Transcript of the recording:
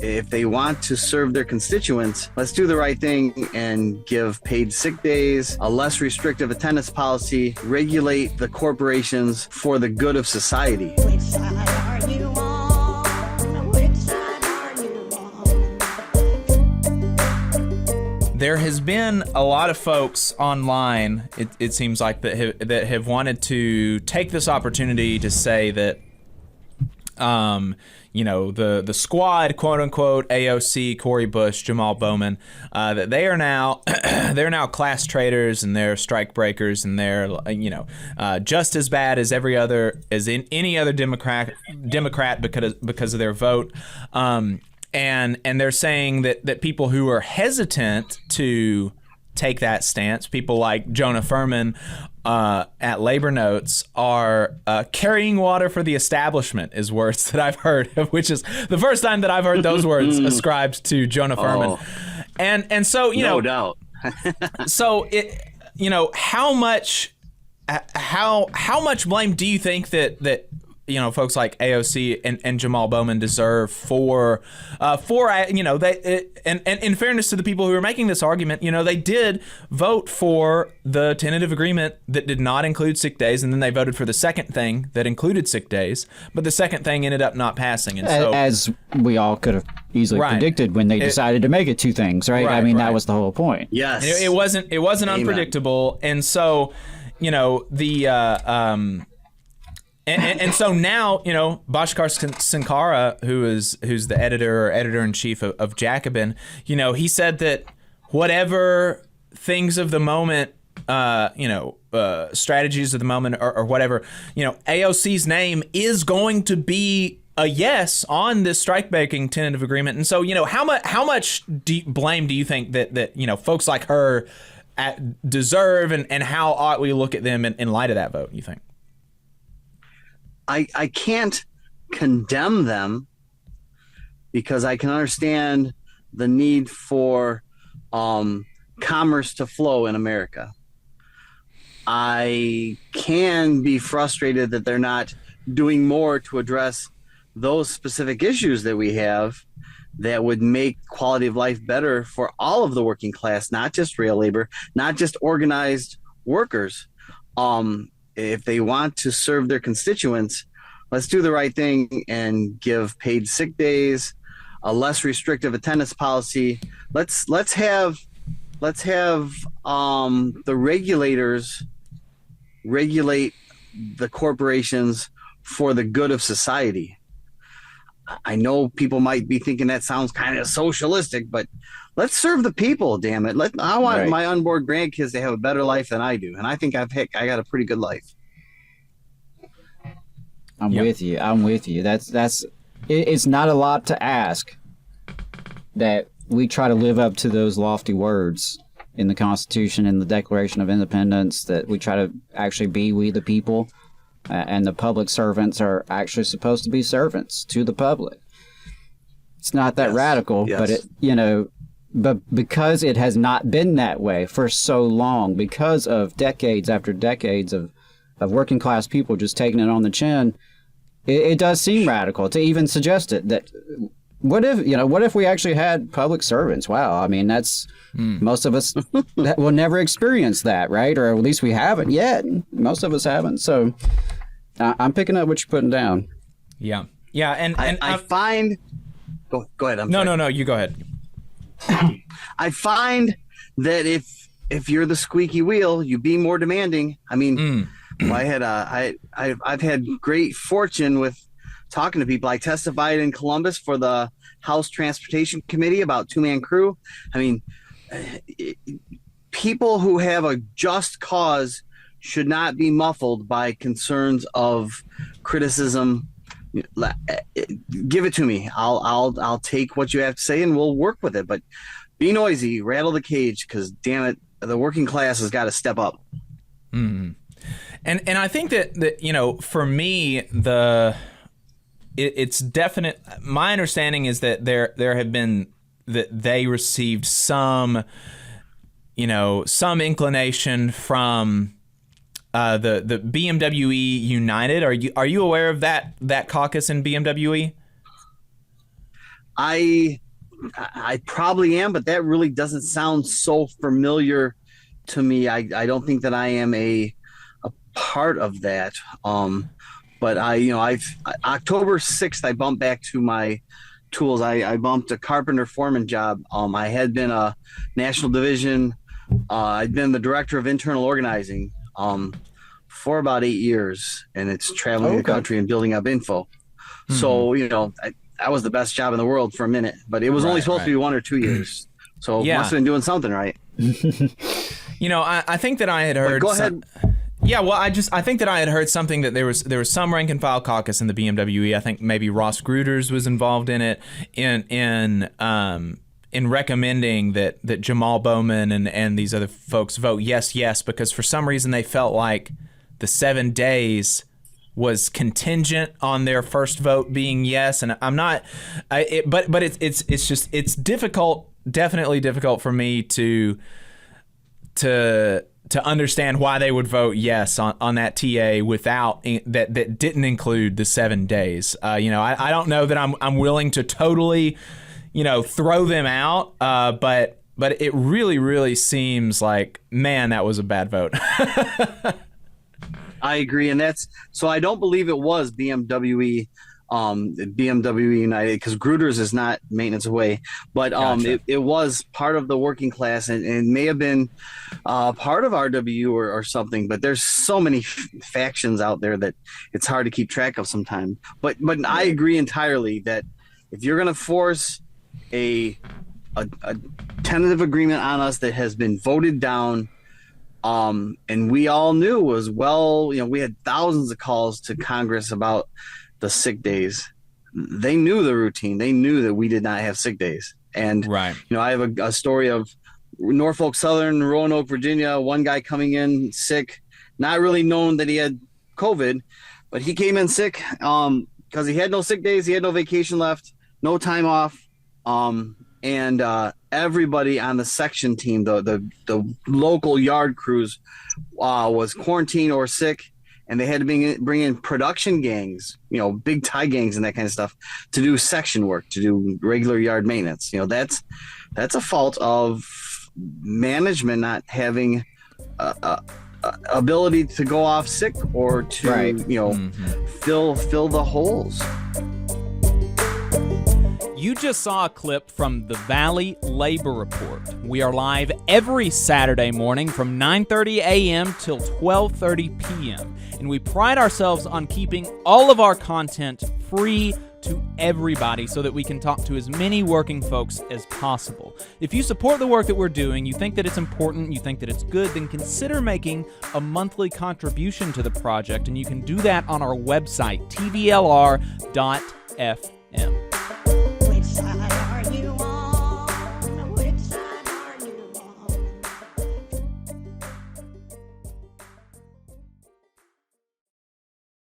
If they want to serve their constituents, let's do the right thing and give paid sick days, a less restrictive attendance policy, regulate the corporations for the good of society. Which side are you on? Which side are you on? There has been a lot of folks online, it seems like, that have wanted to take this opportunity to say that the squad, quote unquote, AOC, Cori Bush, Jamal Bowman, that they are now they're now class traitors and they're strike breakers and they're just as bad as any other Democrat because of their vote. And they're saying that people who are hesitant to take that stance, people like Jonah Furman at Labor Notes, are carrying water for the establishment, is words that I've heard, which is the first time that I've heard those words ascribed to Jonah Furman. And so, no doubt. So how much blame do you think that folks like AOC and Jamal Bowman deserve for they and in fairness to the people who are making this argument, they did vote for the tentative agreement that did not include sick days, and then they voted for the second thing that included sick days, but the second thing ended up not passing. And so, as we all could have easily predicted when they decided to make it two things, right? I mean, that was the whole point. Yes, it wasn't unpredictable, and so And so now, Bhaskar Sankara, who's the editor-in-chief of Jacobin, he said that whatever things of the moment, strategies of the moment or whatever, AOC's name is going to be a yes on this strike-breaking tentative agreement. And so, how much blame do you think that folks like her deserve, and how ought we look at them in light of that vote, you think? I can't condemn them because I can understand the need for commerce to flow in America. I can be frustrated that they're not doing more to address those specific issues that we have that would make quality of life better for all of the working class, not just rail labor, not just organized workers. If they want to serve their constituents, let's do the right thing and give paid sick days, a less restrictive attendance policy. Let's have the regulators regulate the corporations for the good of society. I know people might be thinking that sounds kind of socialistic, but let's serve the people, damn it. I want my unborn grandkids to have a better life than I do, and I think I got a pretty good life. I'm with you. It's not a lot to ask that we try to live up to those lofty words in the Constitution and the Declaration of Independence, that we try to actually be we the people, and the public servants are actually supposed to be servants to the public. It's not that radical, but but because it has not been that way for so long, because of decades after decades of working class people just taking it on the chin, it does seem radical to even suggest it. That what if we actually had public servants? Wow, I mean, that's most of us that will never experience that, right? Or at least we haven't yet. Most of us haven't. So I'm picking up what you're putting down. Yeah, and I find. Go ahead. No, you go ahead. I find that if you're the squeaky wheel, you be more demanding. I mean. Well, I've had great fortune with talking to people. I testified in Columbus for the House Transportation Committee about two-man crew. I mean, people who have a just cause should not be muffled by concerns of criticism. Give it to me. I'll take what you have to say and we'll work with it. But be noisy, rattle the cage, because damn it, the working class has got to step up. Mm-hmm. And I think that for me, it's definite. My understanding is that there have been that they received some inclination from the BMWE United. Are you aware of that caucus in BMWE? I probably am, but that really doesn't sound so familiar to me. I don't think that I am a part of that. But October 6th, I bumped back to my tools. I bumped a carpenter foreman job. I had been a national division. I'd been the director of internal organizing for about 8 years, and it's traveling the country and building up info. Mm-hmm. So, that was the best job in the world for a minute, but it was only supposed to be 1 or 2 years. So must have been doing something right. I think that I had heard. But go ahead. Yeah, well, I think that I had heard something that there was some rank and file caucus in the BMWE. I think maybe Ross Gruters was involved in it in recommending that Jamal Bowman and these other folks vote yes, because for some reason they felt like the 7 days was contingent on their first vote being yes, and I'm not. But it's difficult, definitely difficult for me to understand why they would vote yes on that TA without that didn't include the 7 days. I don't know that I'm willing to totally, throw them out. But it really seems like, man, that was a bad vote. I agree, and so I don't believe it was BMW United, because Gruters is not maintenance away, but Gotcha. it was part of the working class, and it may have been part of RW or something. But there's so many factions out there that it's hard to keep track of sometimes. But I agree entirely that if you're going to force a tentative agreement on us that has been voted down. And we all knew as well, we had thousands of calls to Congress about the sick days. They knew the routine. They knew that we did not have sick days. And, right. I have a story of Norfolk Southern, Roanoke, Virginia, one guy coming in sick, not really knowing that he had COVID, but he came in sick because he had no sick days. He had no vacation left, no time off. And everybody on the section team, the local yard crews, was quarantined or sick, and they had to bring in production gangs, big tie gangs and that kind of stuff, to do section work, to do regular yard maintenance. That's a fault of management not having ability to go off sick or to fill the holes. You just saw a clip from the Valley Labor Report. We are live every Saturday morning from 9:30 a.m. till 12:30 p.m. And we pride ourselves on keeping all of our content free to everybody so that we can talk to as many working folks as possible. If you support the work that we're doing, you think that it's important, you think that it's good, then consider making a monthly contribution to the project, and you can do that on our website, tvlr.fm.